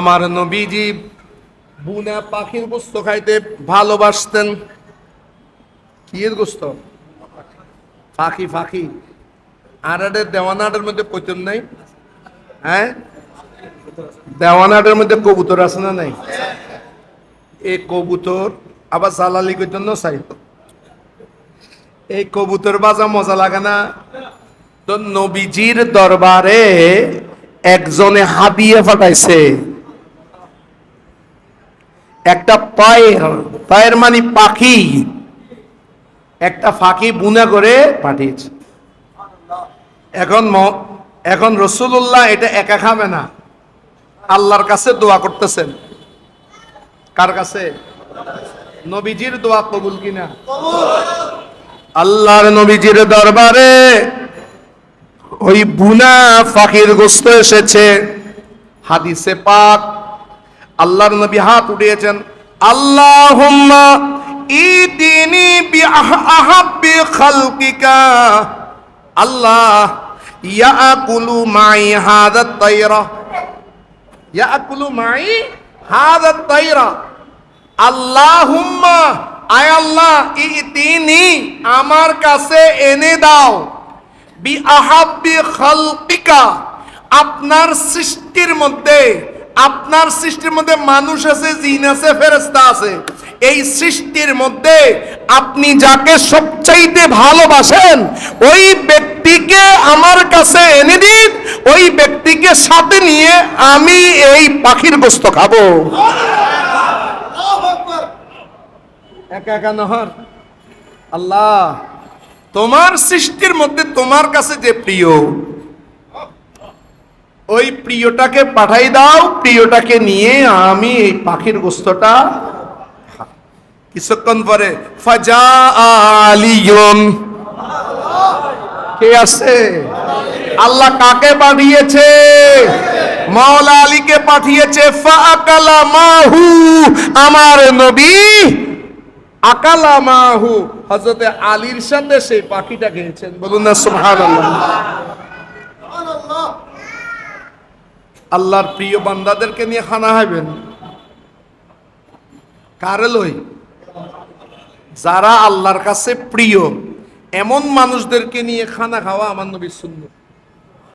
আমার নবীজি বুনা পাখির গোস্ত খাইতে ভালোবাসতেন। কি এর গোস্ত? পাখি পাখি। আর দেওয়ানাটের মধ্যে কইতেন নাই? হ্যাঁ, দেওয়ানাটের মধ্যে কবুতর আছে না নাই? এই কবুতর আবার জালালি কইতেন না চাই। এই কবুতর বাজা মজা লাগে না? তো নবীজির দরবারে একজনে হাদিয়া পাঠাইছে একটা পায়ের, পায়ের মানে পাখি, একটা ফাঁকি বুনা করে পাঠিয়েছে। এখন রাসূলুল্লাহ এটা একা খাবে না, আল্লাহর কাছে দোয়া করতেছেন। কার কাছে? নবীজির দোয়া কবুল কিনা? আল্লাহর নবীজির দরবারে ওই বুনা ফাঁকির গোস্ত এসেছে। হাদিসে পাক আল্লাহর নবী হাত উঠিয়েছেন, আল্লাহুম্মা ইদিনি বিআহাব্বি খালকিকা, আল্লাহ ইয়াকুলু মাই হাযা তাইরা, ইয়াকুলু মাই হাযা তাইরা, আল্লাহুম্মা আয় আল্লাহ ইতিনি আমার কাছে এনে দাও, বিআহাব্বি খালকিকা আপনার সৃষ্টির মধ্যে, আপনার সৃষ্টির মধ্যে মানুষ আছে, জিন আছে, ফেরেশতা আছে, এই সৃষ্টির মধ্যে আপনি যাকে সবচাইতে ভালোবাসেন ওই ব্যক্তিকে আমার কাছে এনে দিন, ওই ব্যক্তিকে সাথে নিয়ে আমি এই পাখির গোস্ত খাবো। একা একা নহর আল্লাহ, তোমার সৃষ্টির মধ্যে তোমার কাছে যে প্রিয় ওই প্রিয়টাকে পাঠাই দাও, প্রিয়টাকে নিয়ে আমি এই পাখির গোস্তটা। কিছুক্ষণ পরে ফাজা আলিয়ুন, কে আছে? আল্লাহ কাকে পাঠিয়েছে? মাওলা আলীকে পাঠিয়েছে। ফাআকালা মাহু, আমার নবী আকালা মাহু, হযরতে আলীর সাথে সেই পাখিটা খেয়েছেন। বলুন না সুবহানাল্লাহ। আল্লাহর প্রিয় বান্দাদেরকে নিয়ে খানা খাবেন কারে লই? যারা আল্লাহর কাছে প্রিয় এমন মানুষদেরকে নিয়ে খানা খাওয়া আমার নবীর সুন্নাত।